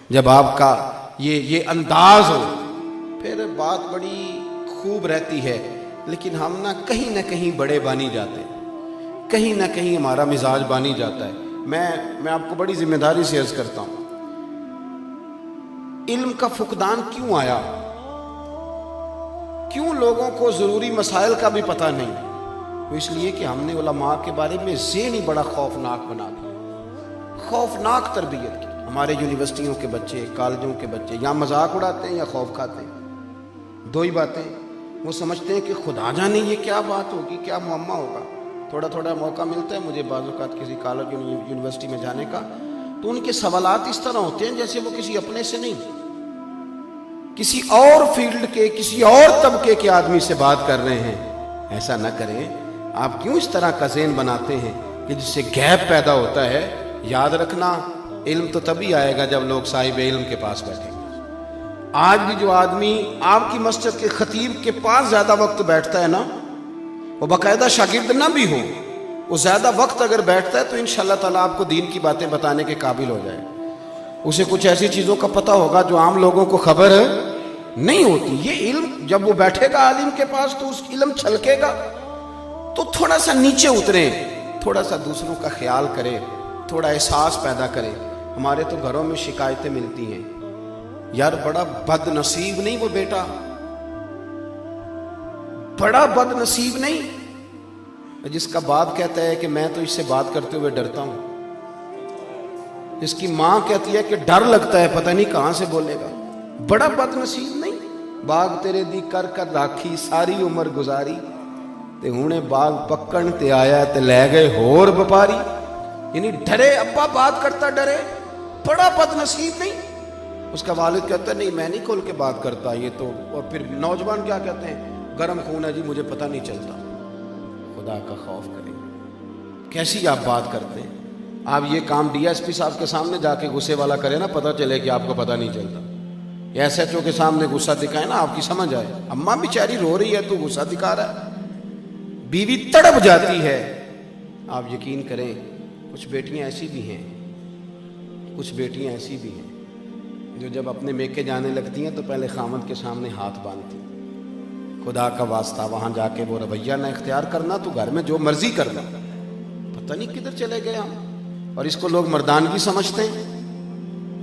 جب آپ کا یہ انداز ہو پھر بات بڑی خوب رہتی ہے، لیکن ہم نہ کہیں بڑے بانی جاتے ہیں، کہیں نہ کہیں ہمارا مزاج بانی جاتا ہے۔ میں آپ کو بڑی ذمہ داری سے عرض کرتا ہوں، علم کا فقدان کیوں آیا؟ کیوں لوگوں کو ضروری مسائل کا بھی پتہ نہیں؟ وہ اس لیے کہ ہم نے علماء کے بارے میں ذہن ہی بڑا خوفناک بنا دیا، خوفناک تربیت کی۔ ہمارے یونیورسٹیوں کے بچے، کالجوں کے بچے یا مذاق اڑاتے ہیں یا خوف کھاتے ہیں، دو ہی باتیں۔ وہ سمجھتے ہیں کہ خدا جانے یہ کیا بات ہوگی، کیا معمہ ہوگا۔ تھوڑا موقع ملتا ہے مجھے بعض اوقات کسی کالج یونیورسٹی میں جانے کا، تو ان کے سوالات اس طرح ہوتے ہیں جیسے وہ کسی اپنے سے نہیں، کسی اور فیلڈ کے، کسی اور طبقے کے آدمی سے بات کر رہے ہیں۔ ایسا نہ کریں۔ آپ کیوں اس طرح کا ذہن بناتے ہیں کہ جس سے گیپ پیدا ہوتا ہے؟ یاد رکھنا، علم تو تبھی آئے گا جب لوگ صاحب علم کے پاس بیٹھیں گے۔ آج بھی جو آدمی آپ کی مسجد کے خطیب کے پاس زیادہ وقت بیٹھتا ہے نا، وہ باقاعدہ شاگرد نہ بھی ہو، وہ زیادہ وقت اگر بیٹھتا ہے تو انشاءاللہ تعالیٰ آپ کو دین کی باتیں بتانے کے قابل ہو جائے۔ اسے کچھ ایسی چیزوں کا پتہ ہوگا جو عام لوگوں کو خبر نہیں ہوتی۔ یہ علم جب وہ بیٹھے گا عالم کے پاس تو اس علم چھلکے گا، تو تھوڑا سا نیچے اتریں، تھوڑا سا دوسروں کا خیال کرے، تھوڑا احساس پیدا کرے۔ ہمارے تو گھروں میں شکایتیں ملتی ہیں، یار بڑا بد نصیب نہیں وہ بیٹا، بڑا بد نصیب نہیں، جس کا باپ کہتا ہے کہ میں تو اس سے بات کرتے ہوئے ڈرتا ہوں، جس کی ماں کہتی ہے کہ ڈر لگتا ہے پتہ نہیں کہاں سے بولے گا، بڑا بد نصیب نہیں۔ باغ تیرے دی کر کر راکھی ساری عمر گزاری، تے ہونے باغ پکن تے آیا تے لے گئے ہور بپاری۔ یعنی ڈرے، ابا بات کرتا ڈرے، بڑا بد نصیب نہیں۔ اس کا والد کہتا ہے نہیں میں نہیں کھول کے بات کرتا یہ تو، اور پھر نوجوان کیا کہتے ہیں، گرم خون ہے جی مجھے پتہ نہیں چلتا۔ خدا کا خوف کریں، کیسی آپ بات کرتے ہیں؟ آپ یہ کام ڈی ایس پی صاحب کے سامنے جا کے غصے والا کریں نا، پتہ چلے کہ آپ کو پتہ نہیں چلتا۔ ایس ایچ او کے سامنے غصہ دکھائے نا، آپ کی سمجھ آئے، اماں بیچاری رو رہی ہے تو غصہ دکھا رہا ہے، بیوی تڑپ جاتی ہے۔ آپ یقین کریں کچھ بیٹیاں ایسی بھی ہیں، کچھ بیٹیاں ایسی بھی ہیں جو جب اپنے میکے جانے لگتی ہیں تو پہلے خامد کے سامنے ہاتھ باندھتی ہیں۔ خدا کا واسطہ وہاں جا کے وہ رویہ نہ اختیار کرنا، تو گھر میں جو مرضی کرنا۔ پتہ نہیں کدھر چلے گئے ہم، اور اس کو لوگ مردانگی سمجھتے ہیں،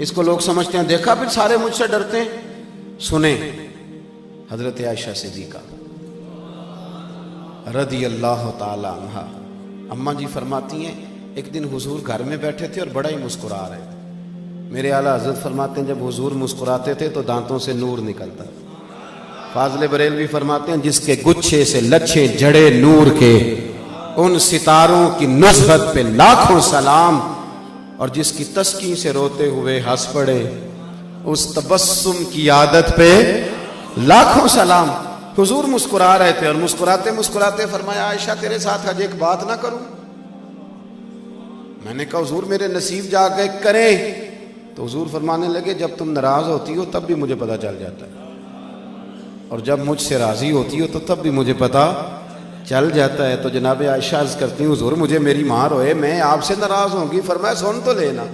اس کو لوگ سمجھتے ہیں دیکھا پھر سارے مجھ سے ڈرتے ہیں۔ سنیں حضرت عائشہ صدیقہ رضی اللہ تعالی عنہا، اماں جی فرماتی ہیں ایک دن حضور گھر میں بیٹھے تھے اور بڑا ہی مسکرا رہے تھے۔ میرے اعلیٰ حضرت فرماتے ہیں جب حضور مسکراتے تھے تو دانتوں سے نور نکلتا تھا۔ فاضل بریلوی فرماتے ہیں جس کے گچھے سے لچھے جڑے نور کے، ان ستاروں کی نصرت پہ لاکھوں سلام، اور جس کی تسکین سے روتے ہوئے ہنس پڑے اس تبسم کی عادت پہ لاکھوں سلام۔ حضور مسکرا رہے تھے اور مسکراتے مسکراتے فرمایا عائشہ تیرے ساتھ آج ایک بات نہ کروں؟ میں نے کہا حضور میرے نصیب جا کے کریں۔ تو حضور فرمانے لگے جب تم ناراض ہوتی ہو تب بھی مجھے پتہ چل جاتا ہے، اور جب مجھ سے راضی ہوتی ہو تو تب بھی مجھے پتہ چل جاتا ہے۔ تو جناب عائشہ عرض کرتی ہوں حضور مجھے میری ماں روئے میں آپ سے ناراض ہوں گی؟ فرمایا سن تو لینا،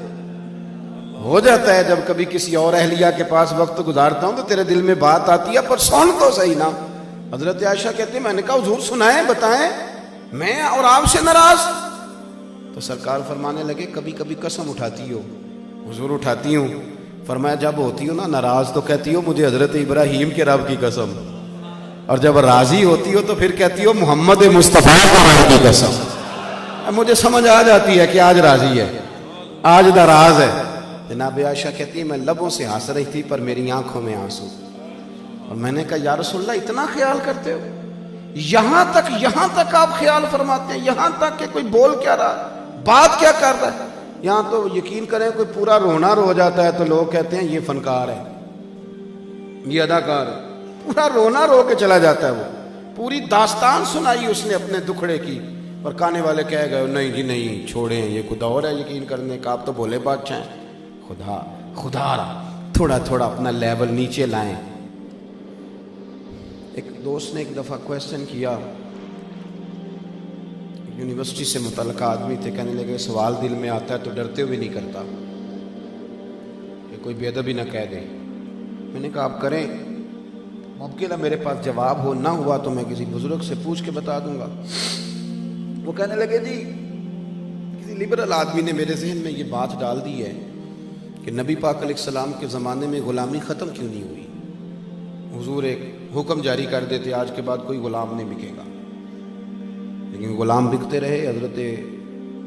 ہو جاتا ہے جب کبھی کسی اور اہلیہ کے پاس وقت گزارتا ہوں تو تیرے دل میں بات آتی ہے، پر سن تو صحیح نا۔ حضرت عائشہ کہتی ہیں میں نے کہا حضور سنائیں بتائیں، میں اور آپ سے ناراض؟ تو سرکار فرمانے لگے کبھی کبھی قسم اٹھاتی ہو؟ حضور اٹھاتی ہوں۔ فرمایا جب ہوتی ہو نا ناراض تو کہتی ہو مجھے حضرت ابراہیم کے رب کی قسم، اور جب راضی ہوتی ہو تو پھر کہتی ہو محمد مصطفیٰ کی قسم۔ اب مجھے سمجھ آ جاتی ہے کہ آج راضی ہے، آج ناراض ہے۔ جناب عائشہ کہتی ہے میں لبوں سے ہنس رہی تھی پر میری آنکھوں میں آنسو، اور میں نے کہا یا رسول اللہ اتنا خیال کرتے ہو؟ یہاں تک آپ خیال فرماتے ہیں، یہاں تک کہ کوئی بول کیا رہا، بات کیا کر رہا ہے؟ یہاں تو یقین کریں کوئی پورا رونا رو جاتا ہے تو لوگ کہتے ہیں یہ فنکار ہے، یہ اداکار ہے، پورا رونا رو کے چلا جاتا ہے، وہ پوری داستان سنائی اس نے اپنے دکھڑے کی، اور کہنے والے کہہ گئے نہیں جی نہیں چھوڑیں یہ خدا اور ہے یقین کرنے کا، آپ تو بولے بادشاہ ہیں۔ خدا تھوڑا اپنا لیول نیچے لائیں۔ ایک دوست نے ایک دفعہ کویسچن کیا، یونیورسٹی سے متعلقہ آدمی تھے، کہنے لگے سوال دل میں آتا ہے تو ڈرتے ہوئے نہیں کرتا۔ کہ کوئی بے ادبی نہ کہہ دے. میں نے کہا آپ کریں, ممکن ہے میرے پاس جواب ہو, نہ ہوا تو میں کسی بزرگ سے پوچھ کے بتا دوں گا. وہ کہنے لگے جی کسی لبرل آدمی نے میرے ذہن میں یہ بات ڈال دی ہے کہ نبی پاک علیہ السلام کے زمانے میں غلامی ختم کیوں نہیں ہوئی. حضور ایک حکم جاری کر دیتے آج کے بعد کوئی غلام نہیں بکے گا, لیکن غلام بکتے رہے. حضرت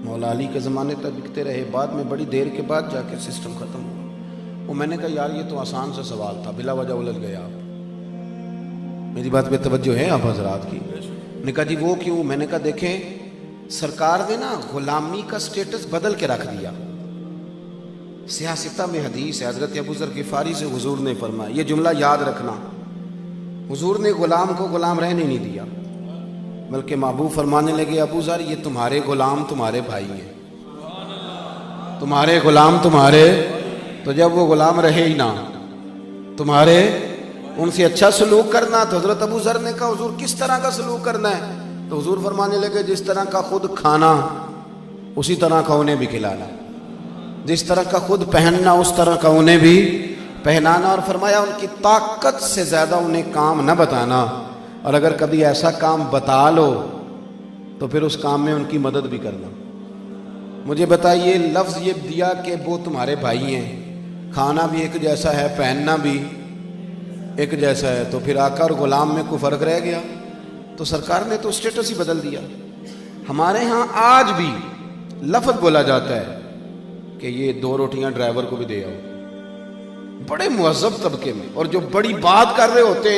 مولا علی کے زمانے تک بکتے رہے, بعد میں بڑی دیر کے بعد جا کے سسٹم ختم ہوا. وہ میں نے کہا یار یہ تو آسان سا سوال تھا, بلا وجہ الجھ گئے آپ. میری بات پہ توجہ ہے آپ حضرات کی؟ نے کہا جی وہ کیوں؟ میں نے کہا دیکھیں سرکار نے نا غلامی کا سٹیٹس بدل کے رکھ دیا. سیاستہ میں حدیث ہے, حضرت ابو ذر غفاری سے حضور نے فرمایا, یہ جملہ یاد رکھنا, حضور نے غلام کو غلام رہنے نہیں دیا, بلکہ محبوب فرمانے لگے ابو ذر یہ تمہارے غلام تمہارے بھائی ہیں, تمہارے غلام تمہارے, تو جب وہ غلام رہے ہی نہ تمہارے, ان سے اچھا سلوک کرنا. تو حضرت ابو ذر نے کہا حضور کس طرح کا سلوک کرنا ہے؟ تو حضور فرمانے لگے جس طرح کا خود کھانا اسی طرح کا انہیں بھی کھلانا, جس طرح کا خود پہننا اس طرح کا انہیں بھی پہنانا. اور فرمایا ان کی طاقت سے زیادہ انہیں کام نہ بتانا, اور اگر کبھی ایسا کام بتا لو تو پھر اس کام میں ان کی مدد بھی کرنا. مجھے بتائیے لفظ یہ دیا کہ وہ تمہارے بھائی ہیں, کھانا بھی ایک جیسا ہے, پہننا بھی ایک جیسا ہے, تو پھر آقا اور غلام میں کوئی فرق رہ گیا؟ تو سرکار نے تو سٹیٹس ہی بدل دیا. ہمارے ہاں آج بھی لفظ بولا جاتا ہے کہ یہ 2 روٹیاں ڈرائیور کو بھی دے آؤ, بڑے مہذب طبقے میں, اور جو بڑی بات کر رہے ہوتے ہیں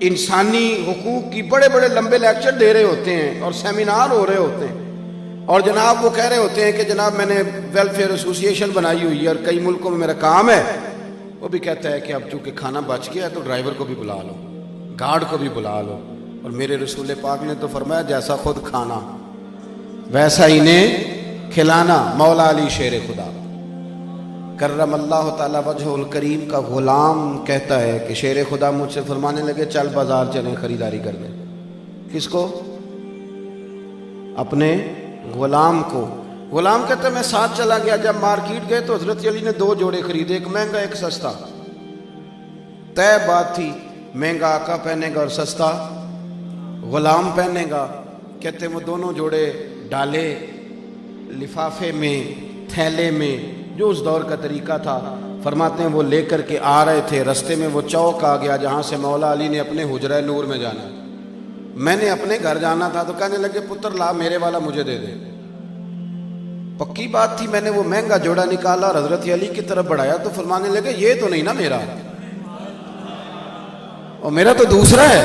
انسانی حقوق کی, بڑے بڑے لمبے لیکچر دے رہے ہوتے ہیں اور سیمینار ہو رہے ہوتے ہیں, اور جناب وہ کہہ رہے ہوتے ہیں کہ جناب میں نے ویلفیئر ایسوسیشن بنائی ہوئی ہے اور کئی ملکوں میں میرا کام ہے. وہ بھی کہتا ہے کہ اب چونکہ کھانا بچ گیا ہے تو ڈرائیور کو بھی بلا لو, گارڈ کو بھی بلا لو. اور میرے رسول پاک نے تو فرمایا جیسا خود کھانا ویسا انہیں کھلانا. مولا علی شیر خدا کرم اللہ تعالی وجہ الکریم کا غلام کہتا ہے کہ شیر خدا مجھ سے فرمانے لگے چل بازار چلیں خریداری کر دیں. کس کو؟ اپنے غلام کو. غلام کہتا ہے میں ساتھ چلا گیا, جب مارکیٹ گئے تو حضرت علی نے 2 جوڑے خریدے, ایک مہنگا ایک سستا. طے بات تھی مہنگا آقا پہنے گا اور سستا غلام پہنے گا. کہتے وہ دونوں جوڑے ڈالے لفافے میں, تھیلے میں, جو اس دور کا طریقہ تھا. فرماتے ہیں وہ لے کر کے آ رہے تھے, رستے میں وہ چوک آ گیا جہاں سے مولا علی نے اپنے حجرہ نور میں جانا. میں نے اپنے گھر جانا تھا تو کہنے لگے پتر لا میرے والا مجھے دے دے. پکی بات تھی, میں نے وہ مہنگا جوڑا نکالا اور حضرت علی کی طرف بڑھایا تو فرمانے لگے یہ تو نہیں نا میرا, اور میرا تو دوسرا ہے.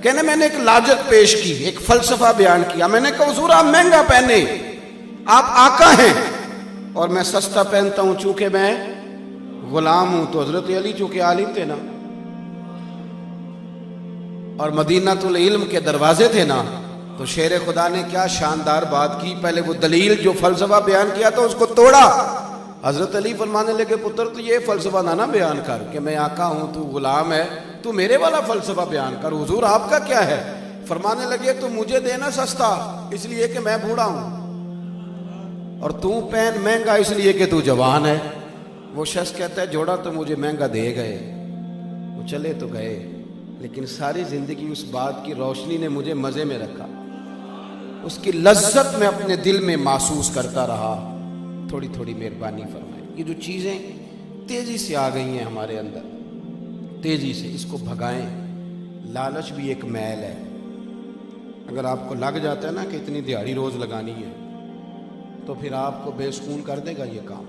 کہنے میں نے ایک لاجت پیش کی, ایک فلسفہ بیان کیا. میں نے کہا حضور آپ مہنگا پہنے, آپ آقا ہیں, اور میں سستا پہنتا ہوں چونکہ میں غلام ہوں. تو حضرت علی چونکہ عالم تھے نا اور مدینہ العلم کے دروازے تھے نا, تو شیر خدا نے کیا شاندار بات کی. پہلے وہ دلیل جو فلسفہ بیان کیا تھا اس کو توڑا. حضرت علی فرمانے لگے پتر تو یہ فلسفہ نہ بیان کر کہ میں آقا ہوں تو غلام ہے, تو میرے والا فلسفہ بیان کر. حضور آپ کا کیا ہے؟ فرمانے لگے تو مجھے دینا سستا اس لیے کہ میں بوڑھا ہوں, اور تو پہن مہنگا اس لیے کہ تو جوان ہے. وہ شخص کہتا ہے جوڑا تو مجھے مہنگا دے گئے, وہ چلے تو گئے, لیکن ساری زندگی اس بات کی روشنی نے مجھے مزے میں رکھا, اس کی لذت میں اپنے دل میں محسوس کرتا رہا. تھوڑی تھوڑی مہربانی فرمائیں. یہ جو چیزیں تیزی سے آ گئی ہیں ہمارے اندر, تیزی سے اس کو بھگائیں. لالچ بھی ایک میل ہے. اگر آپ کو لگ جاتا ہے نا کہ اتنی دیہڑی روز لگانی ہے تو پھر آپ کو بے سکون کر دے گا یہ کام.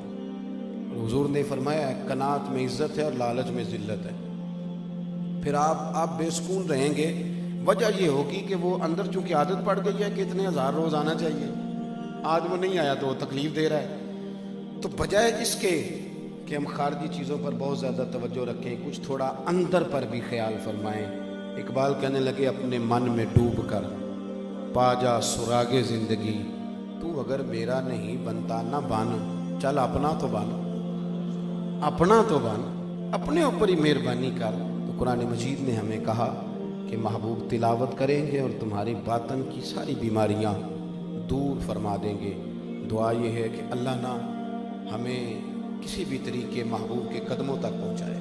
اور حضور نے فرمایا قناعت میں عزت ہے اور لالچ میں ذلت ہے. پھر آپ بے سکون رہیں گے. وجہ یہ ہوگی کہ وہ اندر چونکہ عادت پڑ گئی ہے کہ اتنے 1000 روز آنا چاہیے, آج وہ نہیں آیا تو وہ تکلیف دے رہا ہے. تو بجائے اس کے کہ ہم خارجی چیزوں پر بہت زیادہ توجہ رکھیں, کچھ تھوڑا اندر پر بھی خیال فرمائیں. اقبال کہنے لگے اپنے من میں ڈوب کر پا جا سراغ زندگی, تو اگر میرا نہیں بنتا نہ بن, چل اپنا تو بن, اپنا تو بن, اپنے اوپر ہی مہربانی کر. تو قرآن مجید نے ہمیں کہا کہ محبوب تلاوت کریں گے اور تمہاری باطن کی ساری بیماریاں دور فرما دیں گے. دعا یہ ہے کہ اللہ نہ ہمیں کسی بھی طریقے محبوب کے قدموں تک پہنچائے،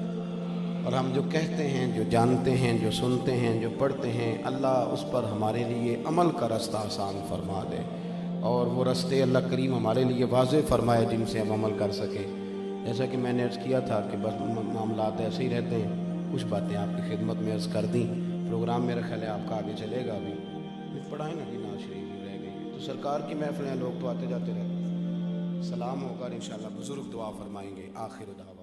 اور ہم جو کہتے ہیں، جو جانتے ہیں، جو سنتے ہیں، جو پڑھتے ہیں، اللہ اس پر ہمارے لیے عمل کا رستہ آسان فرما دے، اور وہ رستے اللہ کریم ہمارے لیے واضح فرمائے جن سے ہم عمل کر سکیں۔ جیسا کہ میں نے عرض کیا تھا کہ بس معاملات ایسے ہی رہتے ہیں، کچھ باتیں آپ کی خدمت میں عرض کر دیں۔ پروگرام میرا خیال ہے آپ کا آگے چلے گا، ابھی پڑھائیں نا کہ ناز شریف ہی رہ گئی تو سرکار کی محفلیں لوگ تو آتے جاتے رہتے ہیں، سلام ہوگا انشاءاللہ، بزرگ دعا فرمائیں گے، آخر دعویٰ